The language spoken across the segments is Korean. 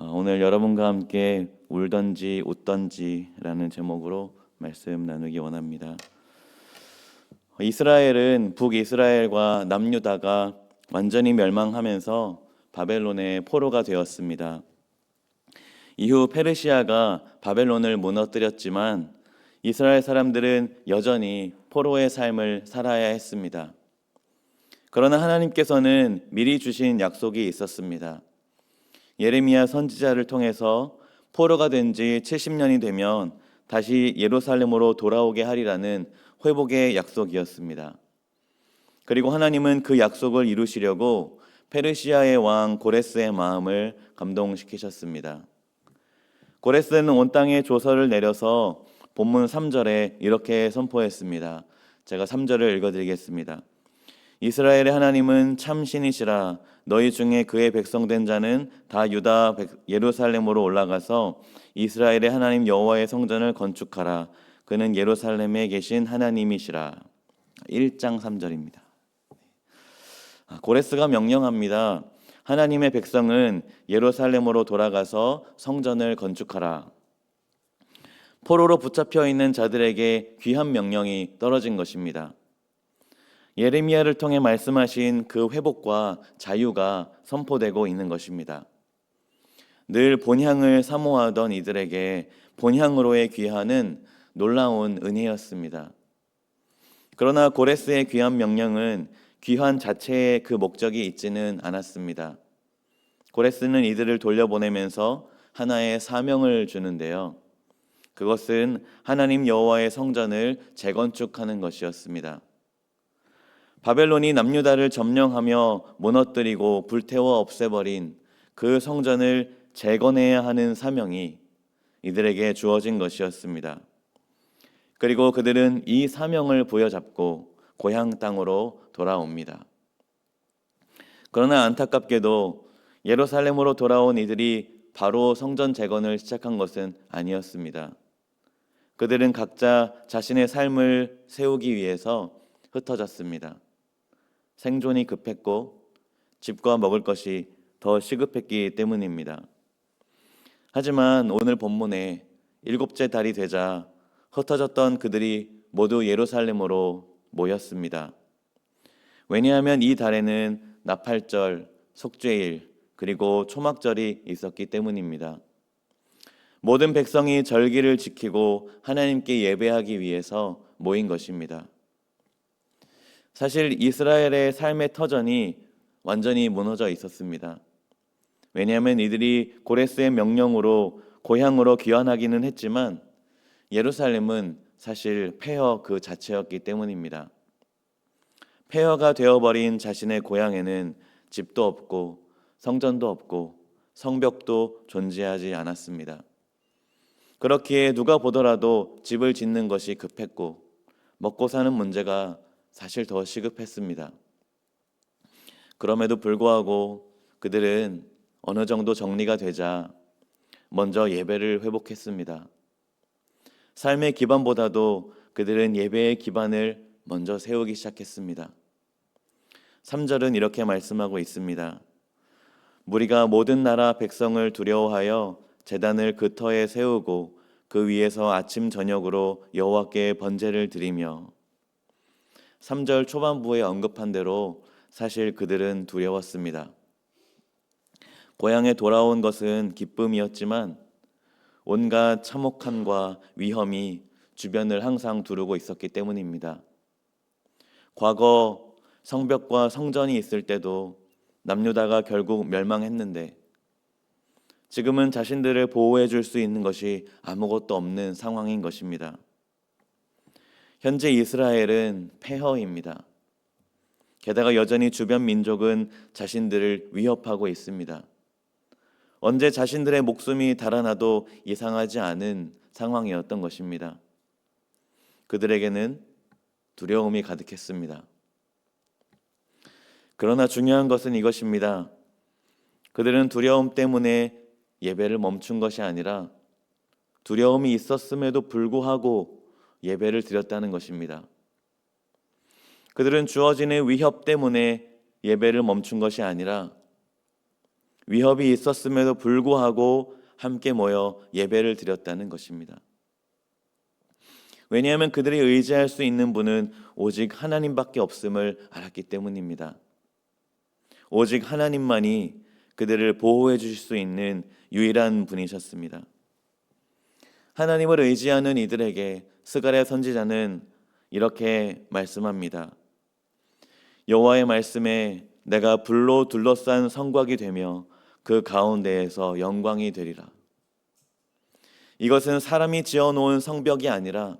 오늘 여러분과 함께 울던지 웃던지라는 제목으로 말씀 나누기 원합니다. 이스라엘은 북이스라엘과 남유다가 완전히 멸망하면서 바벨론의 포로가 되었습니다. 이후 페르시아가 바벨론을 무너뜨렸지만 이스라엘 사람들은 여전히 포로의 삶을 살아야 했습니다. 그러나 하나님께서는 미리 주신 약속이 있었습니다. 예레미야 선지자를 통해서 포로가 된 지 70년이 되면 다시 예루살렘으로 돌아오게 하리라는 회복의 약속이었습니다. 그리고 하나님은 그 약속을 이루시려고 페르시아의 왕 고레스의 마음을 감동시키셨습니다. 고레스는 온 땅에 조서를 내려서 본문 3절에 이렇게 선포했습니다. 제가 3절을 읽어드리겠습니다. 이스라엘의 하나님은 참 신이시라. 너희 중에 그의 백성된 자는 다 유다 예루살렘으로 올라가서 이스라엘의 하나님 여호와의 성전을 건축하라. 그는 예루살렘에 계신 하나님이시라. 1장 3절입니다. 고레스가 명령합니다. 하나님의 백성은 예루살렘으로 돌아가서 성전을 건축하라. 포로로 붙잡혀 있는 자들에게 귀한 명령이 떨어진 것입니다. 예레미야를 통해 말씀하신 그 회복과 자유가 선포되고 있는 것입니다. 늘 본향을 사모하던 이들에게 본향으로의 귀환은 놀라운 은혜였습니다. 그러나 고레스의 귀환 명령은 귀환 자체의 그 목적이 있지는 않았습니다. 고레스는 이들을 돌려보내면서 하나의 사명을 주는데요. 그것은 하나님 여호와의 성전을 재건축하는 것이었습니다. 바벨론이 남유다를 점령하며 무너뜨리고 불태워 없애버린 그 성전을 재건해야 하는 사명이 이들에게 주어진 것이었습니다. 그리고 그들은 이 사명을 부여잡고 고향 땅으로 돌아옵니다. 그러나 안타깝게도 예루살렘으로 돌아온 이들이 바로 성전 재건을 시작한 것은 아니었습니다. 그들은 각자 자신의 삶을 세우기 위해서 흩어졌습니다. 생존이 급했고 집과 먹을 것이 더 시급했기 때문입니다. 하지만 오늘 본문에 일곱째 달이 되자 흩어졌던 그들이 모두 예루살렘으로 모였습니다. 왜냐하면 이 달에는 나팔절, 속죄일, 그리고 초막절이 있었기 때문입니다. 모든 백성이 절기를 지키고 하나님께 예배하기 위해서 모인 것입니다. 사실 이스라엘의 삶의 터전이 완전히 무너져 있었습니다. 왜냐하면 이들이 고레스의 명령으로 고향으로 귀환하기는 했지만 예루살렘은 사실 폐허 그 자체였기 때문입니다. 폐허가 되어버린 자신의 고향에는 집도 없고 성전도 없고 성벽도 존재하지 않았습니다. 그렇기에 누가 보더라도 집을 짓는 것이 급했고 먹고 사는 문제가 사실 더 시급했습니다. 그럼에도 불구하고 그들은 어느 정도 정리가 되자 먼저 예배를 회복했습니다. 삶의 기반보다도 그들은 예배의 기반을 먼저 세우기 시작했습니다. 3절은 이렇게 말씀하고 있습니다. 무리가 모든 나라 백성을 두려워하여 제단을 그 터에 세우고 그 위에서 아침 저녁으로 여호와께 번제를 드리며 3절 초반부에 언급한 대로 사실 그들은 두려웠습니다. 고향에 돌아온 것은 기쁨이었지만 온갖 참혹함과 위험이 주변을 항상 두르고 있었기 때문입니다. 과거 성벽과 성전이 있을 때도 남유다가 결국 멸망했는데 지금은 자신들을 보호해 줄 수 있는 것이 아무것도 없는 상황인 것입니다. 현재 이스라엘은 폐허입니다. 게다가 여전히 주변 민족은 자신들을 위협하고 있습니다. 언제 자신들의 목숨이 달아나도 이상하지 않은 상황이었던 것입니다. 그들에게는 두려움이 가득했습니다. 그러나 중요한 것은 이것입니다. 그들은 두려움 때문에 예배를 멈춘 것이 아니라 두려움이 있었음에도 불구하고 예배를 드렸다는 것입니다. 그들은 주어지는 위협 때문에 예배를 멈춘 것이 아니라 위협이 있었음에도 불구하고 함께 모여 예배를 드렸다는 것입니다. 왜냐하면 그들이 의지할 수 있는 분은 오직 하나님밖에 없음을 알았기 때문입니다. 오직 하나님만이 그들을 보호해 주실 수 있는 유일한 분이셨습니다. 하나님을 의지하는 이들에게 스가랴 선지자는 이렇게 말씀합니다. 여호와의 말씀에 내가 불로 둘러싼 성곽이 되며 그 가운데에서 영광이 되리라. 이것은 사람이 지어놓은 성벽이 아니라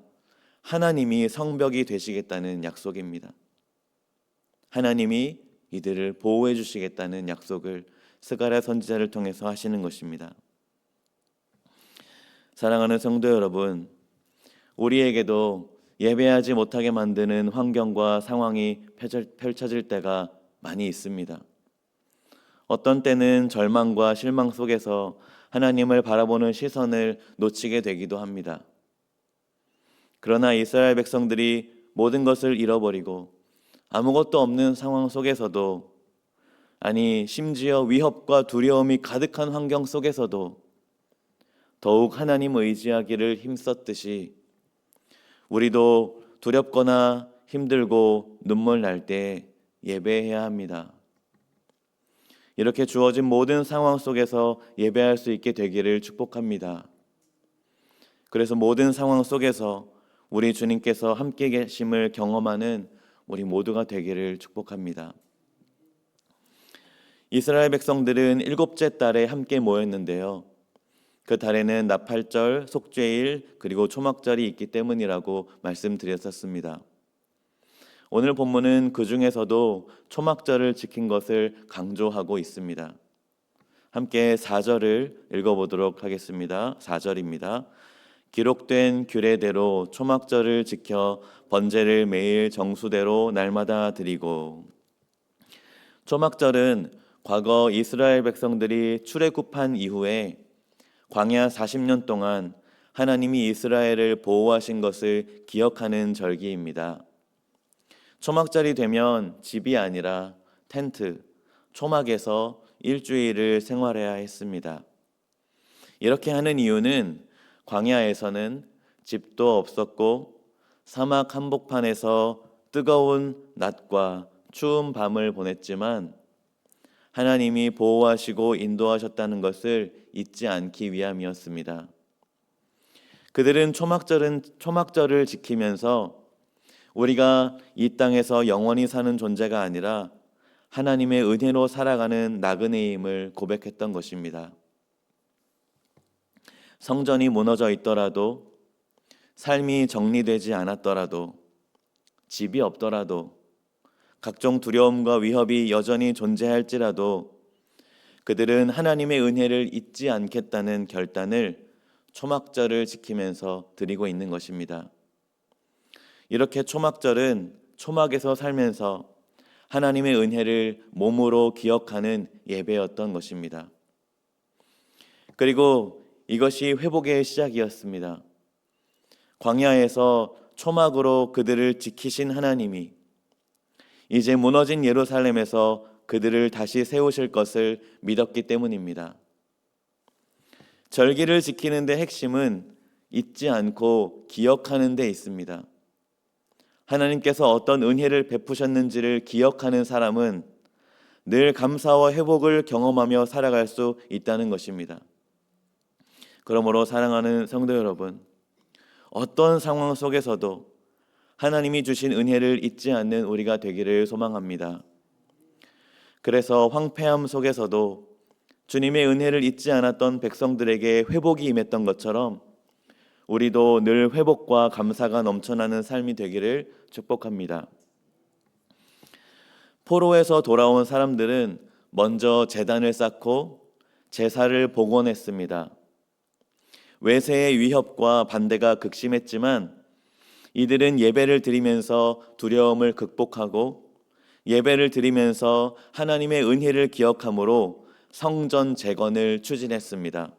하나님이 성벽이 되시겠다는 약속입니다. 하나님이 이들을 보호해 주시겠다는 약속을 스가랴 선지자를 통해서 하시는 것입니다. 사랑하는 성도 여러분, 우리에게도 예배하지 못하게 만드는 환경과 상황이 펼쳐질 때가 많이 있습니다. 어떤 때는 절망과 실망 속에서 하나님을 바라보는 시선을 놓치게 되기도 합니다. 그러나 이스라엘 백성들이 모든 것을 잃어버리고 아무것도 없는 상황 속에서도, 아니 심지어 위협과 두려움이 가득한 환경 속에서도 더욱 하나님 의지하기를 힘썼듯이 우리도 두렵거나 힘들고 눈물 날 때 예배해야 합니다. 이렇게 주어진 모든 상황 속에서 예배할 수 있게 되기를 축복합니다. 그래서 모든 상황 속에서 우리 주님께서 함께 계심을 경험하는 우리 모두가 되기를 축복합니다. 이스라엘 백성들은 7째 달에 함께 모였는데요. 그 달에는 나팔절, 속죄일, 그리고 초막절이 있기 때문이라고 말씀드렸었습니다. 오늘 본문은 그 중에서도 초막절을 지킨 것을 강조하고 있습니다. 함께 4절을 읽어보도록 하겠습니다. 4절입니다. 기록된 규례대로 초막절을 지켜 번제를 매일 정수대로 날마다 드리고. 초막절은 과거 이스라엘 백성들이 출애굽한 이후에 광야 40년 동안 하나님이 이스라엘을 보호하신 것을 기억하는 절기입니다. 초막절이 되면 집이 아니라 텐트, 초막에서 일주일을 생활해야 했습니다. 이렇게 하는 이유는 광야에서는 집도 없었고 사막 한복판에서 뜨거운 낮과 추운 밤을 보냈지만 하나님이 보호하시고 인도하셨다는 것을 잊지 않기 위함이었습니다. 그들은 초막절을 지키면서 우리가 이 땅에서 영원히 사는 존재가 아니라 하나님의 은혜로 살아가는 나그네임을 고백했던 것입니다. 성전이 무너져 있더라도, 삶이 정리되지 않았더라도, 집이 없더라도, 각종 두려움과 위협이 여전히 존재할지라도 그들은 하나님의 은혜를 잊지 않겠다는 결단을 초막절을 지키면서 드리고 있는 것입니다. 이렇게 초막절은 초막에서 살면서 하나님의 은혜를 몸으로 기억하는 예배였던 것입니다. 그리고 이것이 회복의 시작이었습니다. 광야에서 초막으로 그들을 지키신 하나님이 이제 무너진 예루살렘에서 그들을 다시 세우실 것을 믿었기 때문입니다. 절기를 지키는 데 핵심은 잊지 않고 기억하는 데 있습니다. 하나님께서 어떤 은혜를 베푸셨는지를 기억하는 사람은 늘 감사와 회복을 경험하며 살아갈 수 있다는 것입니다. 그러므로 사랑하는 성도 여러분, 어떤 상황 속에서도 하나님이 주신 은혜를 잊지 않는 우리가 되기를 소망합니다. 그래서 황폐함 속에서도 주님의 은혜를 잊지 않았던 백성들에게 회복이 임했던 것처럼 우리도 늘 회복과 감사가 넘쳐나는 삶이 되기를 축복합니다. 포로에서 돌아온 사람들은 먼저 제단을 쌓고 제사를 복원했습니다. 외세의 위협과 반대가 극심했지만 이들은 예배를 드리면서 두려움을 극복하고 예배를 드리면서 하나님의 은혜를 기억함으로 성전 재건을 추진했습니다.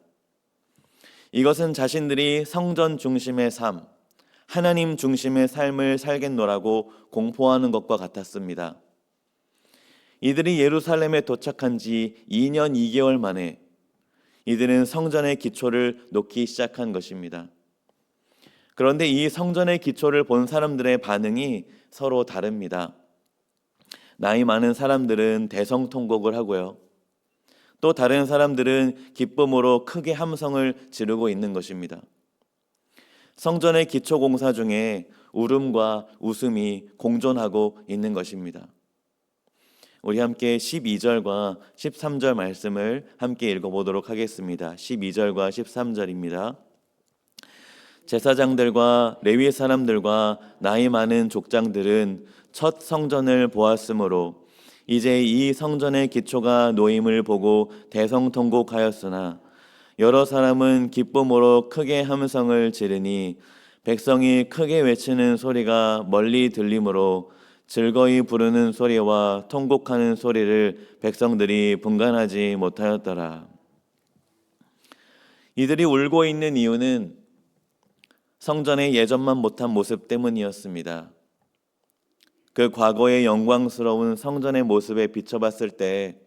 이것은 자신들이 성전 중심의 삶, 하나님 중심의 삶을 살겠노라고 공포하는 것과 같았습니다. 이들이 예루살렘에 도착한 지 2년 2개월 만에 이들은 성전의 기초를 놓기 시작한 것입니다. 그런데 이 성전의 기초를 본 사람들의 반응이 서로 다릅니다. 나이 많은 사람들은 대성통곡을 하고요. 또 다른 사람들은 기쁨으로 크게 함성을 지르고 있는 것입니다. 성전의 기초 공사 중에 울음과 웃음이 공존하고 있는 것입니다. 우리 함께 12절과 13절 말씀을 함께 읽어보도록 하겠습니다. 12절과 13절입니다. 제사장들과 레위 사람들과 나이 많은 족장들은 첫 성전을 보았으므로 이제 이 성전의 기초가 놓임을 보고 대성통곡하였으나 여러 사람은 기쁨으로 크게 함성을 지르니 백성이 크게 외치는 소리가 멀리 들리므로 즐거이 부르는 소리와 통곡하는 소리를 백성들이 분간하지 못하였더라. 이들이 울고 있는 이유는 성전의 예전만 못한 모습 때문이었습니다. 그 과거의 영광스러운 성전의 모습에 비춰봤을 때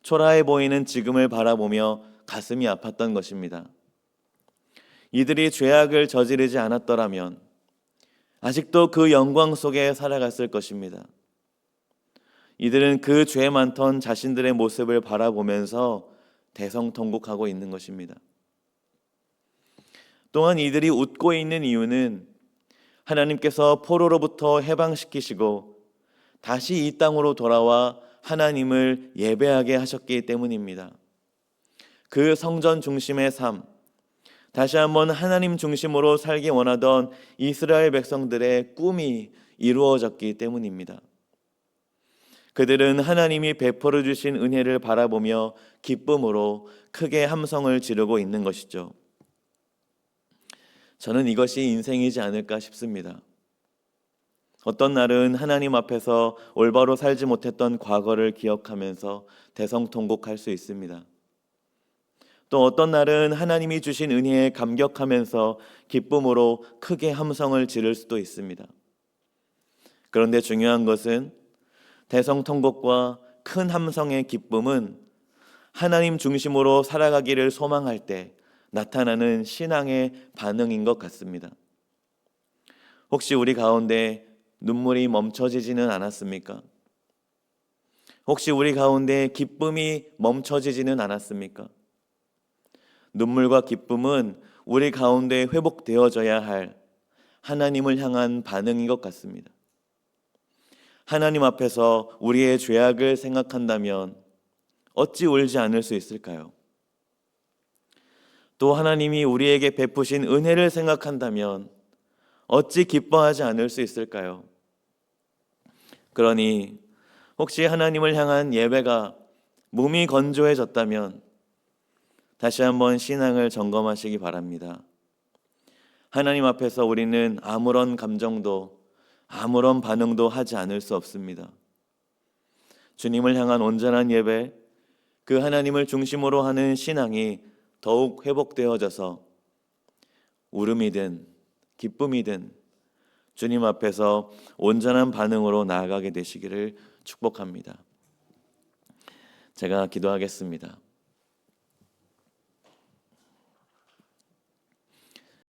초라해 보이는 지금을 바라보며 가슴이 아팠던 것입니다. 이들이 죄악을 저지르지 않았더라면 아직도 그 영광 속에 살아갔을 것입니다. 이들은 그 죄 많던 자신들의 모습을 바라보면서 대성통곡하고 있는 것입니다. 또한 이들이 웃고 있는 이유는 하나님께서 포로로부터 해방시키시고 다시 이 땅으로 돌아와 하나님을 예배하게 하셨기 때문입니다. 그 성전 중심의 삶, 다시 한번 하나님 중심으로 살기 원하던 이스라엘 백성들의 꿈이 이루어졌기 때문입니다. 그들은 하나님이 베풀어 주신 은혜를 바라보며 기쁨으로 크게 함성을 지르고 있는 것이죠. 저는 이것이 인생이지 않을까 싶습니다. 어떤 날은 하나님 앞에서 올바로 살지 못했던 과거를 기억하면서 대성통곡할 수 있습니다. 또 어떤 날은 하나님이 주신 은혜에 감격하면서 기쁨으로 크게 함성을 지를 수도 있습니다. 그런데 중요한 것은 대성통곡과 큰 함성의 기쁨은 하나님 중심으로 살아가기를 소망할 때 나타나는 신앙의 반응인 것 같습니다. 혹시 우리 가운데 눈물이 멈춰지지는 않았습니까? 혹시 우리 가운데 기쁨이 멈춰지지는 않았습니까? 눈물과 기쁨은 우리 가운데 회복되어져야 할 하나님을 향한 반응인 것 같습니다. 하나님 앞에서 우리의 죄악을 생각한다면 어찌 울지 않을 수 있을까요? 또 하나님이 우리에게 베푸신 은혜를 생각한다면 어찌 기뻐하지 않을 수 있을까요? 그러니 혹시 하나님을 향한 예배가 몸이 건조해졌다면 다시 한번 신앙을 점검하시기 바랍니다. 하나님 앞에서 우리는 아무런 감정도 아무런 반응도 하지 않을 수 없습니다. 주님을 향한 온전한 예배, 그 하나님을 중심으로 하는 신앙이 더욱 회복되어져서 울음이든 기쁨이든 주님 앞에서 온전한 반응으로 나아가게 되시기를 축복합니다. 제가 기도하겠습니다.